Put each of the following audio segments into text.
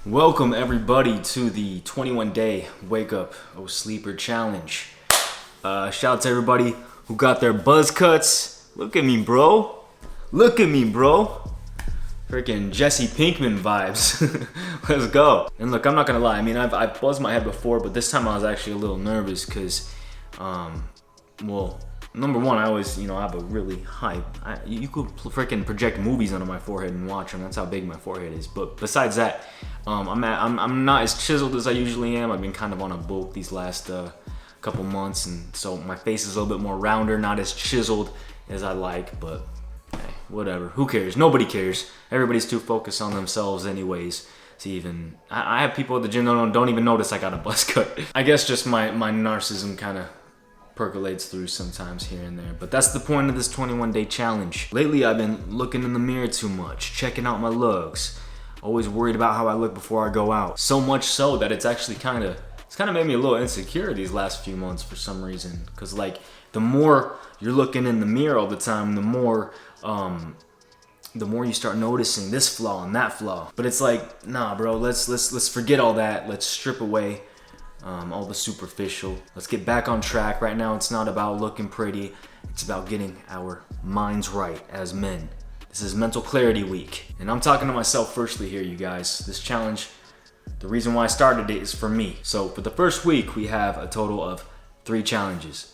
Welcome everybody to the 21-day Wake Up Oh Sleeper Challenge. Shout out to everybody who got their buzz cuts. Look at me, bro. Freaking Jesse Pinkman vibes. Let's go. And look, I'm not gonna lie. I mean, I've buzzed my head before, but this time I was actually a little nervous because, number one, I always, I have a really high. You could freaking project movies onto my forehead and watch them. That's how big my forehead is. But besides that, I'm not as chiseled as I usually am. I've been kind of on a bulk these last couple months, and so my face is a little bit more rounder, not as chiseled as I like. But hey, whatever. Who cares? Nobody cares. Everybody's too focused on themselves, anyways. To even, I have people at the gym that don't even notice I got a buzz cut. I guess just my narcissism kind of percolates through sometimes here and there. But that's the point of this 21-day challenge. Lately, I've been looking in the mirror too much, checking out my looks, always worried about how I look before I go out. So much so that it's actually kind of made me a little insecure these last few months for some reason. Cause like the more you're looking in the mirror all the time, the more you start noticing this flaw and that flaw. But it's like, nah, bro, let's forget all that. Let's strip away all the superficial. Let's get back on track. Right now, it's not about looking pretty. It's about getting our minds right as men. This is Mental Clarity Week. And I'm talking to myself firstly here, you guys. This challenge, the reason why I started it is for me. So for the first week, we have a total of 3 challenges.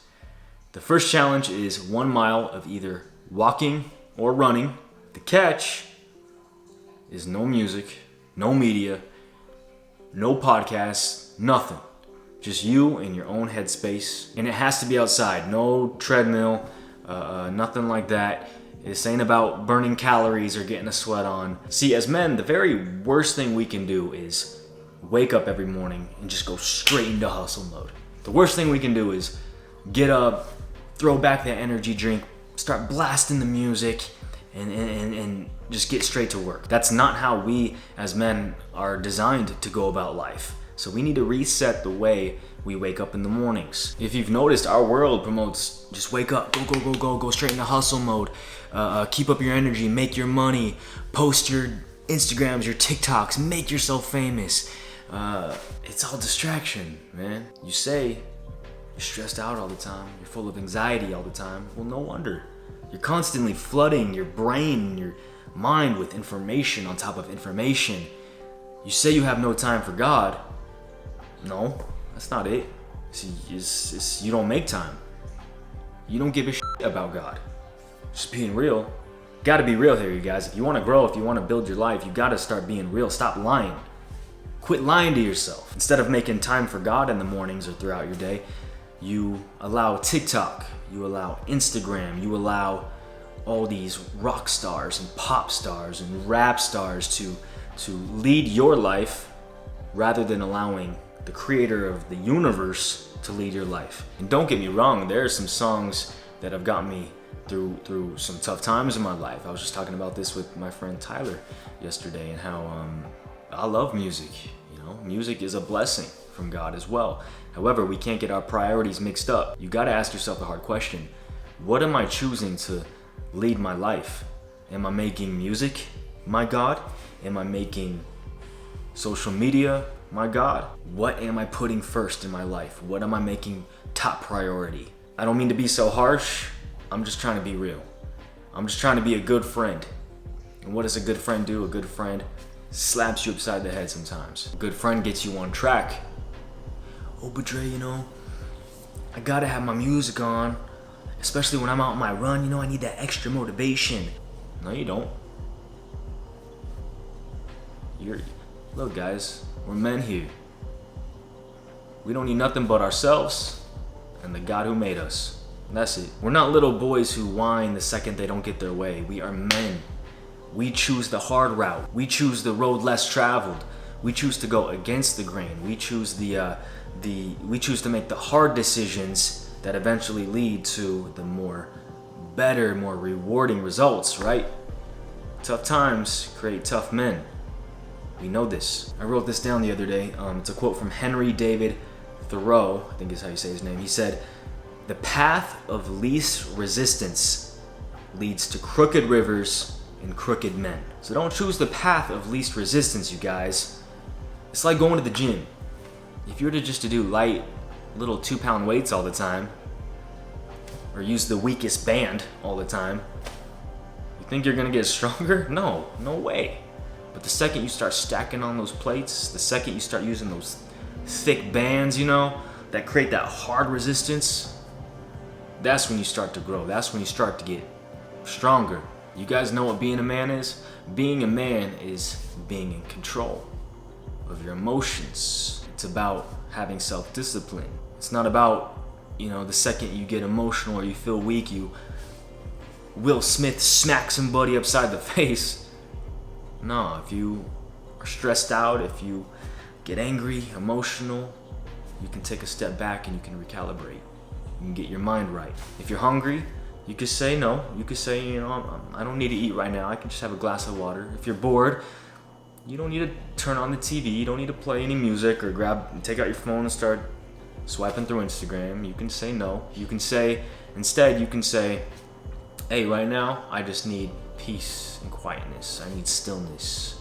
The first challenge is 1 mile of either walking or running. The catch is no music, no media, no podcasts, nothing. Just you in your own headspace. And it has to be outside. No treadmill, nothing like that. This ain't about burning calories or getting a sweat on. See, as men, the very worst thing we can do is wake up every morning and just go straight into hustle mode. The worst thing we can do is get up, throw back that energy drink, start blasting the music, and just get straight to work. That's not how we as men are designed to go about life. So we need to reset the way we wake up in the mornings. If you've noticed, our world promotes just wake up, go straight into hustle mode. Keep up your energy, make your money, post your Instagrams, your TikToks, make yourself famous. It's all distraction, man. You say you're stressed out all the time, you're full of anxiety all the time. Well, no wonder. You're constantly flooding your brain and your mind with information on top of information. You say you have no time for God. No, that's not it. See, you don't make time. You don't give a shit about God. Just being real. Gotta be real here, you guys. If you want to grow, if you want to build your life, you gotta start being real. Stop lying. Quit lying to yourself. Instead of making time for God in the mornings or throughout your day, you allow TikTok, you allow Instagram, you allow all these rock stars and pop stars and rap stars to lead your life rather than allowing the creator of the universe to lead your life. And don't get me wrong, there are some songs that have got me through some tough times in my life. I was just talking about this with my friend Tyler yesterday, and how I love music. Music is a blessing from God as well. However, we can't get our priorities mixed up. You gotta ask yourself the hard question. What am I choosing to lead my life? Am I making music my God? Am I making social media my God? What am I putting first in my life? What am I making top priority? I don't mean to be so harsh. I'm just trying to be real. I'm just trying to be a good friend. And what does a good friend do? A good friend slaps you upside the head sometimes. A good friend gets you on track. Oh, but Dre, I gotta have my music on, especially when I'm out on my run. I need that extra motivation. No, you don't. Look, guys, we're men here. We don't need nothing but ourselves and the God who made us. That's it. We're not little boys who whine the second they don't get their way. We are men. We choose the hard route. We choose the road less traveled. We choose to go against the grain. We choose we choose to make the hard decisions that eventually lead to the more rewarding results, right? Tough times create tough men. We know this. I wrote this down the other day. It's a quote from Henry David Thoreau, I think is how you say his name. He said, "The path of least resistance leads to crooked rivers and crooked men." So don't choose the path of least resistance, you guys. It's like going to the gym. If you were to just to do light little 2-pound weights all the time, or use the weakest band all the time, you think you're gonna get stronger? No way. But the second you start stacking on those plates, the second you start using those thick bands, that create that hard resistance, that's when you start to grow. That's when you start to get stronger. You guys know what being a man is? Being a man is being in control of your emotions. It's about having self-discipline. It's not about, the second you get emotional or you feel weak, you Will Smith smack somebody upside the face. No, if you are stressed out, if you get angry, emotional, you can take a step back and you can recalibrate. You can get your mind right. If you're hungry, you could say no. You could say, I don't need to eat right now. I can just have a glass of water. If you're bored, you don't need to turn on the TV. You don't need to play any music or take out your phone and start swiping through Instagram. You can say no. Instead, you can say, hey, right now, I just need peace and quietness. I need stillness.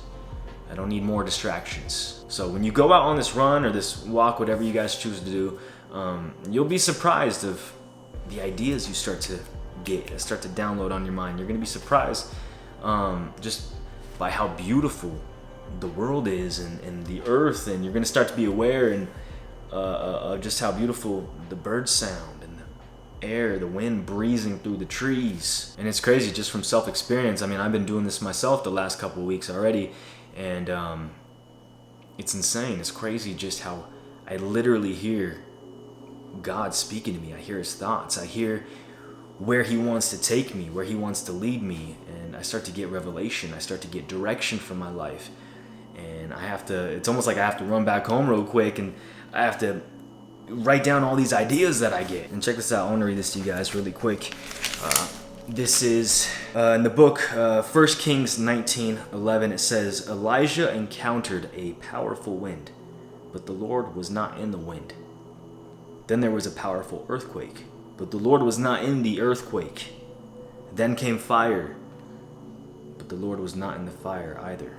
I don't need more distractions. So when you go out on this run or this walk, whatever you guys choose to do, you'll be surprised of the ideas you start to download on your mind. You're gonna be surprised just by how beautiful the world is and the earth, and you're gonna start to be aware and just how beautiful the birds sound and the air, the wind breezing through the trees. And it's crazy just from self-experience. I mean, I've been doing this myself the last couple of weeks already, and it's insane. It's crazy just how I literally hear God speaking to me. I hear his thoughts. I hear where he wants to take me, where he wants to lead me, and I start to get revelation. I start to get direction for my life, and it's almost like I have to run back home real quick, and I have to write down all these ideas that I get. And check this out. I want to read this to you guys really quick. This is in the book 1 Kings 19:11. It says, Elijah encountered a powerful wind, but the Lord was not in the wind. Then there was a powerful earthquake, but the Lord was not in the earthquake. Then came fire, but the Lord was not in the fire either.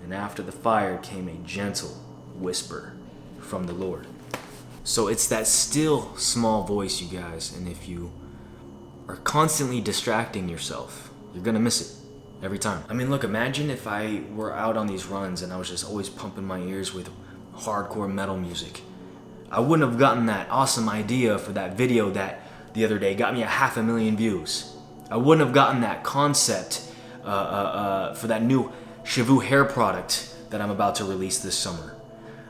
And after the fire came a gentle whisper from the Lord. So it's that still small voice, you guys, and if you are constantly distracting yourself, you're gonna miss it every time. I mean, look, imagine if I were out on these runs and I was just always pumping my ears with hardcore metal music. I wouldn't have gotten that awesome idea for that video that the other day got me 500,000 views. I wouldn't have gotten that concept for that new Shavu hair product that I'm about to release this summer.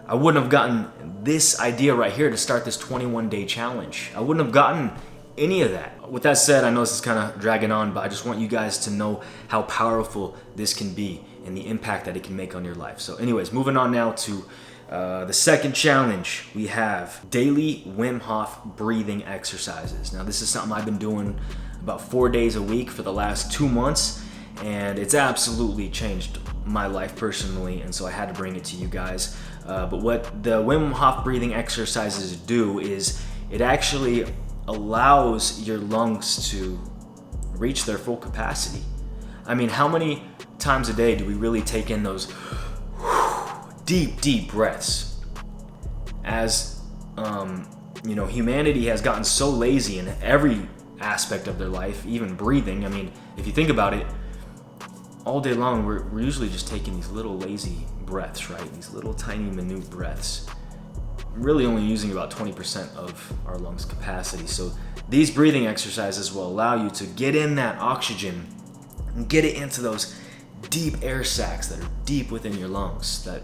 I wouldn't have gotten this idea right here to start this 21-day challenge. I wouldn't have gotten any of that. With that said, I know this is kind of dragging on, but I just want you guys to know how powerful this can be and the impact that it can make on your life. So anyways, moving on now to the second challenge. We have daily Wim Hof breathing exercises. Now this is something I've been doing about 4 days a week for the last 2 months, and it's absolutely changed my life personally, and so I had to bring it to you guys. But what the Wim Hof breathing exercises do is it actually allows your lungs to reach their full capacity. I mean, how many times a day do we really take in those deep breaths? As humanity has gotten so lazy in every aspect of their life, even breathing. I mean, if you think about it, all day long we're usually just taking these little lazy breaths, right? These little tiny minute breaths, really only using about 20% of our lungs capacity. So these breathing exercises will allow you to get in that oxygen and get it into those deep air sacs that are deep within your lungs that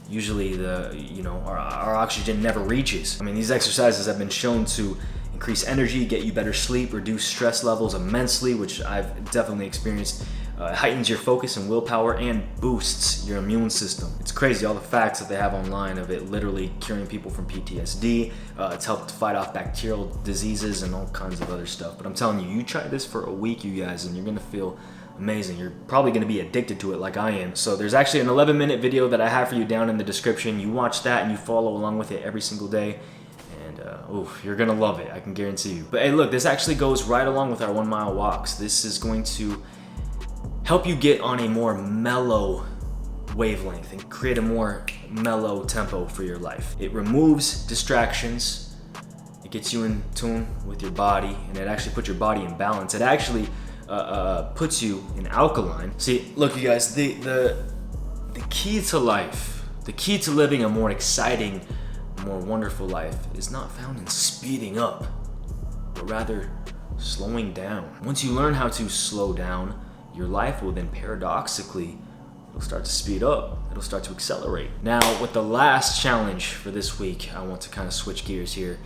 usually our oxygen never reaches. I mean, these exercises have been shown to increase energy, get you better sleep, reduce stress levels immensely, which I've definitely experienced. It heightens your focus and willpower and boosts your immune system. It's crazy, all the facts that they have online of it literally curing people from PTSD. It's helped fight off bacterial diseases and all kinds of other stuff. But I'm telling you, you try this for a week, you guys, and you're gonna feel amazing. You're probably gonna be addicted to it like I am. So there's actually an 11-minute video that I have for you down in the description. You watch that and you follow along with it every single day. You're gonna love it, I can guarantee you. But hey, look, this actually goes right along with our 1 mile walks. This is going to help you get on a more mellow wavelength and create a more mellow tempo for your life. It removes distractions. It gets you in tune with your body, and it actually puts your body in balance. It actually puts you in alkaline. See, look, you guys, the key to life, the key to living a more exciting, more wonderful life is not found in speeding up, but rather slowing down. Once you learn how to slow down, your life will then paradoxically, it'll start to speed up. It'll start to accelerate. Now, with the last challenge for this week, I want to kind of switch gears here.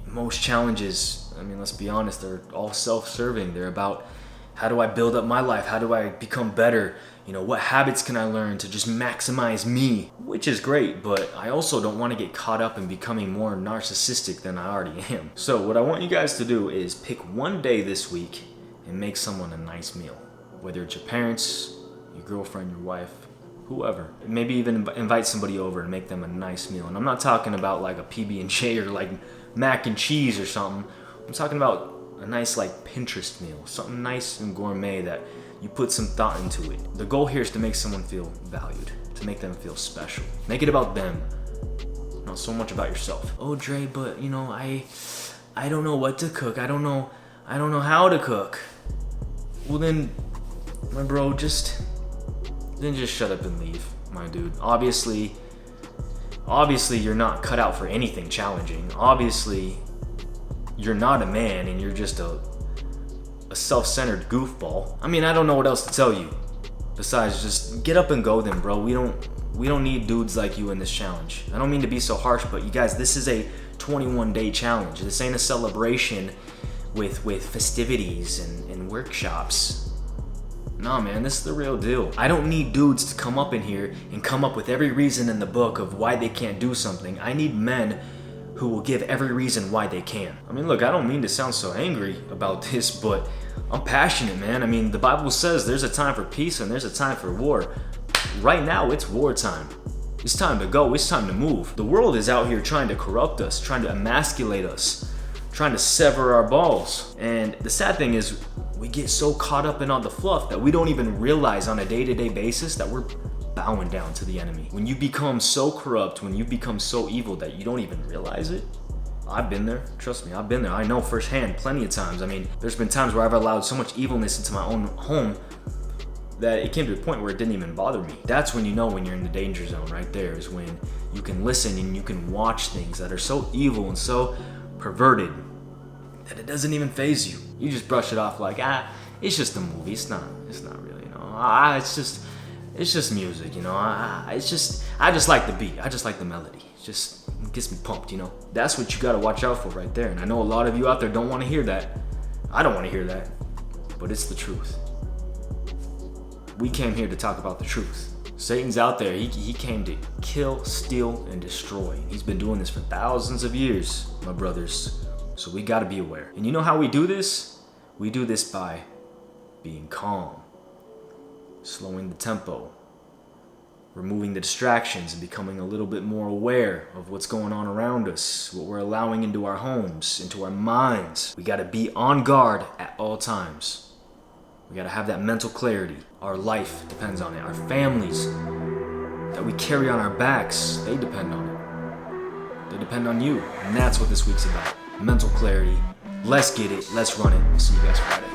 Most challenges, I mean, let's be honest, they're all self-serving. They're about, how do I build up my life? How do I become better? You know, what habits can I learn to just maximize me? Which is great, but I also don't want to get caught up in becoming more narcissistic than I already am. So what I want you guys to do is pick one day this week and make someone a nice meal. Whether it's your parents, your girlfriend, your wife, whoever. Maybe even invite somebody over and make them a nice meal. And I'm not talking about like a PB&J or like mac and cheese or something. I'm talking about a nice like Pinterest meal, something nice and gourmet that you put some thought into it. The goal here is to make someone feel valued, to make them feel special. Make it about them, not so much about yourself. Oh, Dre, but you know, I don't know what to cook. I don't know how to cook. Well then, my bro, just shut up and leave, my dude. Obviously you're not cut out for anything challenging. Obviously, you're not a man and you're just a self-centered goofball. I mean, I don't know what else to tell you besides just get up and go then, bro. We don't need dudes like you in this challenge. I don't mean to be so harsh, but you guys, this is a 21-day challenge. This ain't a celebration with festivities and workshops. Nah, man, this is the real deal. I don't need dudes to come up in here and come up with every reason in the book of why they can't do something. I need men who will give every reason why they can. I mean, look, I don't mean to sound so angry about this, but I'm passionate, man. I mean, the Bible says there's a time for peace and there's a time for war. Right now, it's wartime. It's time to go. It's time to move. The world is out here trying to corrupt us, trying to emasculate us, trying to sever our balls. And the sad thing is, we get so caught up in all the fluff that we don't even realize on a day-to-day basis that we're bowing down to the enemy. When you become so corrupt, when you become so evil that you don't even realize it, I've been there. Trust me, I've been there. I know firsthand plenty of times. I mean, there's been times where I've allowed so much evilness into my own home that it came to a point where it didn't even bother me. That's when you know when you're in the danger zone. Right there is when you can listen and you can watch things that are so evil and so perverted that it doesn't even faze you. You just brush it off like, it's just a movie. It's not really, you know. It's just music, you know. I just like the beat. I just like the melody. It gets me pumped, you know. That's what you gotta watch out for right there. And I know a lot of you out there don't want to hear that. I don't want to hear that, but it's the truth. We came here to talk about the truth. Satan's out there. He came to kill, steal, and destroy. He's been doing this for thousands of years, my brothers. So we gotta be aware. And you know how we do this? We do this by being calm, slowing the tempo, removing the distractions and becoming a little bit more aware of what's going on around us, what we're allowing into our homes, into our minds. We gotta be on guard at all times. We gotta have that mental clarity. Our life depends on it. Our families that we carry on our backs, they depend on it. They depend on you. And that's what this week's about. Mental clarity. Let's get it. Let's run it. We'll see you guys Friday.